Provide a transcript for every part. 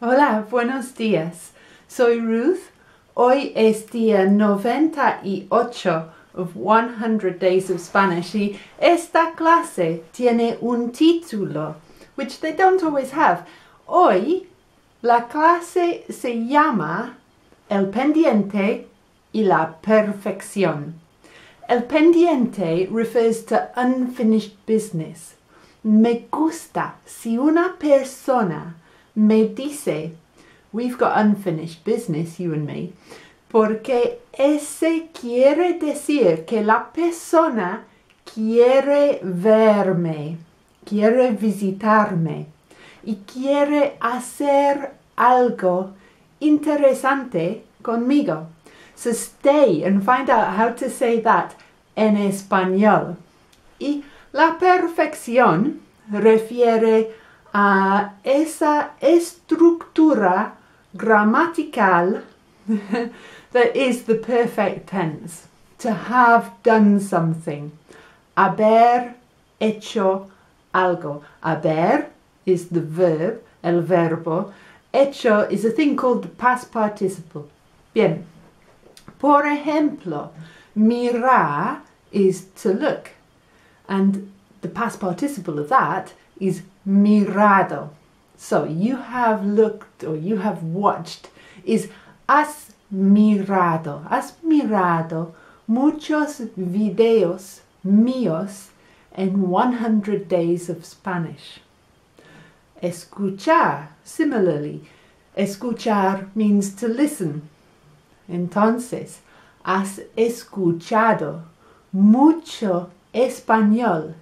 Hola, buenos días. Soy Ruth. Hoy es día 98 of 100 Days of Spanish y esta clase tiene un título, which they don't always have. Hoy la clase se llama El pendiente y la perfección. El pendiente refers to unfinished business. Me gusta si una persona me dice, we've got unfinished business, you and me, porque ese quiere decir que la persona quiere verme, quiere visitarme y quiere hacer algo interesante conmigo. So stay and find out how to say that en español. Y la perfección refiere a esa estructura gramatical that is the perfect tense. To have done something. Haber hecho algo. Haber is the verb, el verbo. Hecho is a thing called the past participle. Bien. Por ejemplo, mirar is to look. And the past participle of that is mirado. So you have looked or you have watched is has mirado. Has mirado muchos videos míos en 100 Days of Spanish. Escuchar, similarly. Escuchar means to listen. Entonces, has escuchado mucho español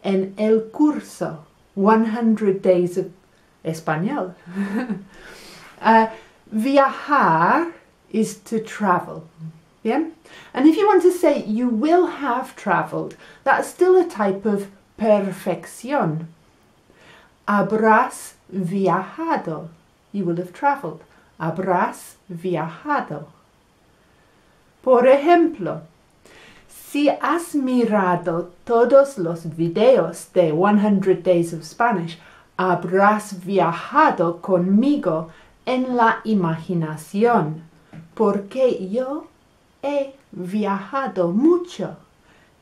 en el curso 100 Days of Español. Viajar is to travel. Yeah? And if you want to say you will have travelled, that's still a type of perfección. Habrás viajado. You will have travelled. Habrás viajado. Por ejemplo, si has mirado todos los videos de 100 Days of Spanish, habrás viajado conmigo en la imaginación, porque yo he viajado mucho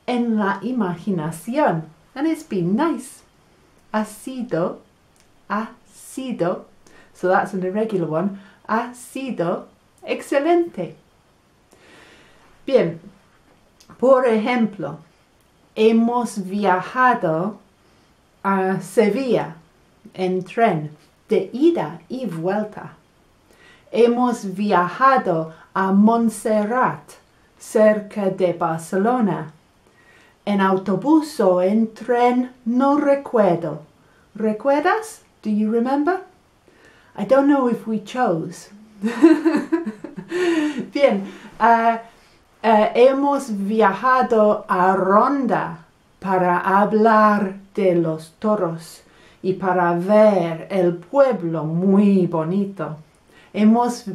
en la imaginación. And it's been nice. Ha sido, so that's an irregular one, ha sido excelente. Bien. Por ejemplo, hemos viajado a Sevilla en tren de ida y vuelta. Hemos viajado a Montserrat, cerca de Barcelona. En autobús o en tren no recuerdo. ¿Recuerdas? Do you remember? I don't know if we chose. Bien. Hemos viajado a Ronda para hablar de los toros y para ver el pueblo muy bonito. Hemos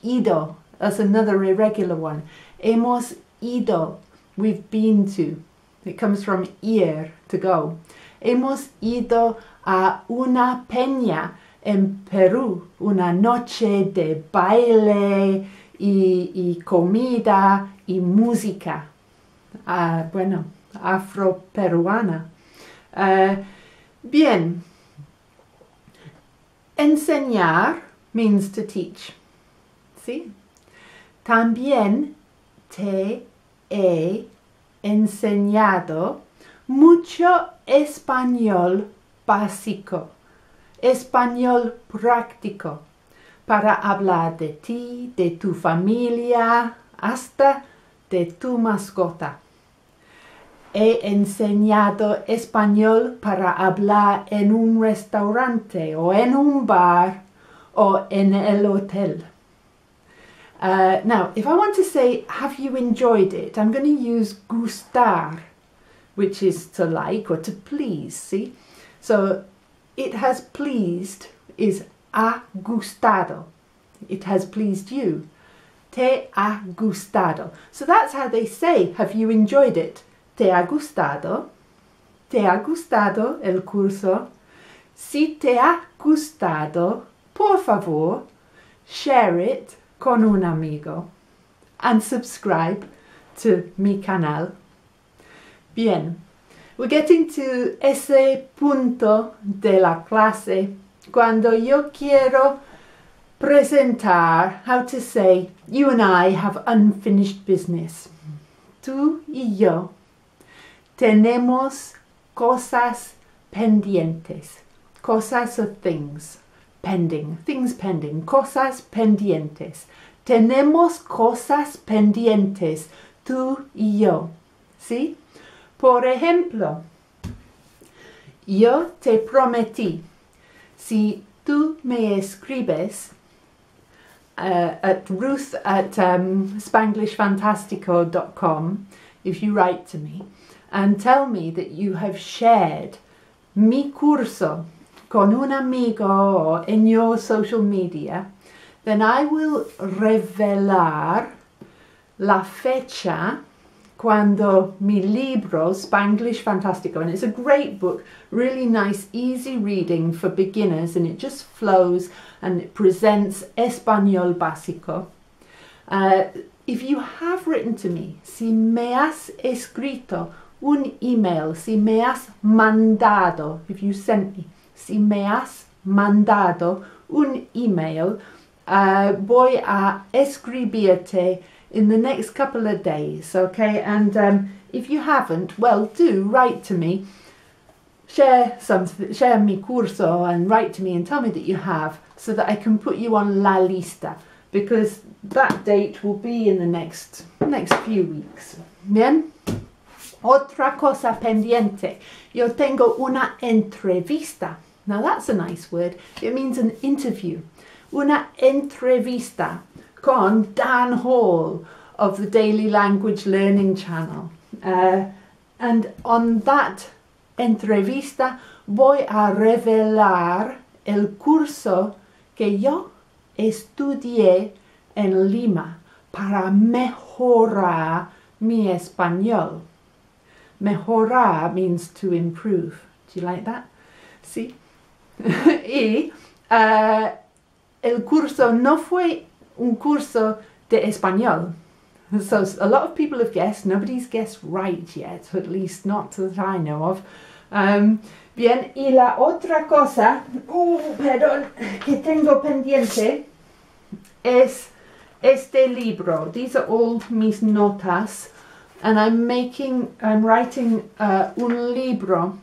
ido. That's another irregular one. Hemos ido. We've been to. It comes from ir, to go. Hemos ido a una peña en Perú, una noche de baile y comida y música, afroperuana. Bien. Enseñar means to teach. ¿Sí? También te he enseñado mucho español básico, español práctico, para hablar de ti, de tu familia, hasta de tu mascota. He enseñado español para hablar en un restaurante o en un bar o en el hotel. Now, if I want to say, have you enjoyed it? I'm going to use gustar, which is to like or to please, see? So, it has pleased is ha gustado. It has pleased you. Te ha gustado. So that's how they say, have you enjoyed it? Te ha gustado? ¿Te ha gustado el curso? Si te ha gustado, por favor, share it con un amigo and subscribe to mi canal. Bien, we're getting to ese punto de la clase cuando yo quiero presentar how to say you and I have unfinished business. Tú y yo tenemos cosas pendientes. Cosas are things. Pending. Things pending. Cosas pendientes. Tenemos cosas pendientes. Tú y yo. ¿Sí? Por ejemplo, yo te prometí, si tú me escribes at Ruth at spanglishfantastico.com, if you write to me and tell me that you have shared mi curso con un amigo or in your social media, then I will revelar la fecha cuando mi libro, Spanglish Fantastico, and it's a great book, really nice, easy reading for beginners, and it just flows and it presents Español básico. If you have written to me, si me has escrito un email, si me has mandado, if you sent me, si me has mandado un email, voy a escribirte in the next couple of days, okay? And if you haven't, well, do write to me, share mi curso and write to me and tell me that you have, so that I can put you on la lista, because that date will be in the next few weeks. Bien? Otra cosa pendiente. Yo tengo una entrevista. Now that's a nice word. It means an interview. Una entrevista con Dan Hall of the Daily Language Learning Channel. And on that entrevista voy a revelar el curso que yo estudié en Lima para mejorar mi español. Mejorar means to improve. Do you like that? Sí. Y el curso no fue un curso de español. So a lot of people have guessed. Nobody's guessed right yet, at least not that I know of. Bien, y la otra cosa, perdón, que tengo pendiente es este libro. These are all mis notas, and I'm writing un libro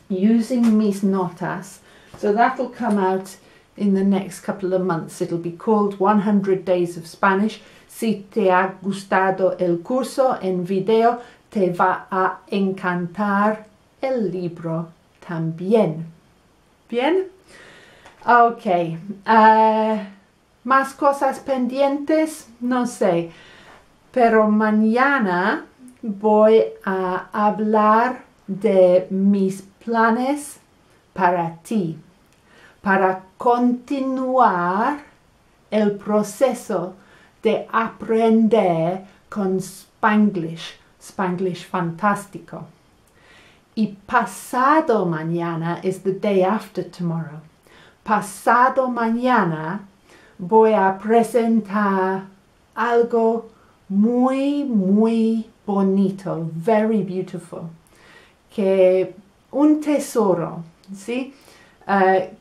using mis notas. So that'll come out in the next couple of months. It'll be called 100 Days of Spanish. Si te ha gustado el curso en video, te va a encantar el libro también. ¿Bien? Ok. ¿Más cosas pendientes? No sé. Pero mañana voy a hablar de mis planes para ti, para continuar el proceso de aprender con Spanglish, Spanglish Fantastico. Y pasado mañana is the day after tomorrow. Pasado mañana voy a presentar algo muy, muy bonito, very beautiful, que un tesoro, ¿sí?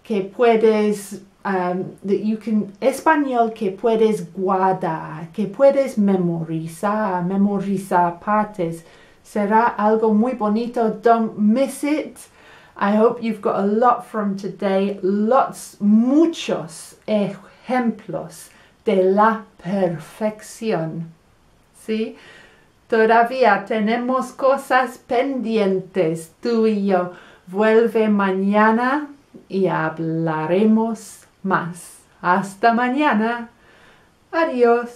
Que puedes, that you can, español que puedes guardar, que puedes memorizar partes. Será algo muy bonito. Don't miss it. I hope you've got a lot from today. Muchos ejemplos de la perfección. ¿Sí? Todavía tenemos cosas pendientes, tú y yo. Vuelve mañana y hablaremos más. Hasta mañana. Adiós.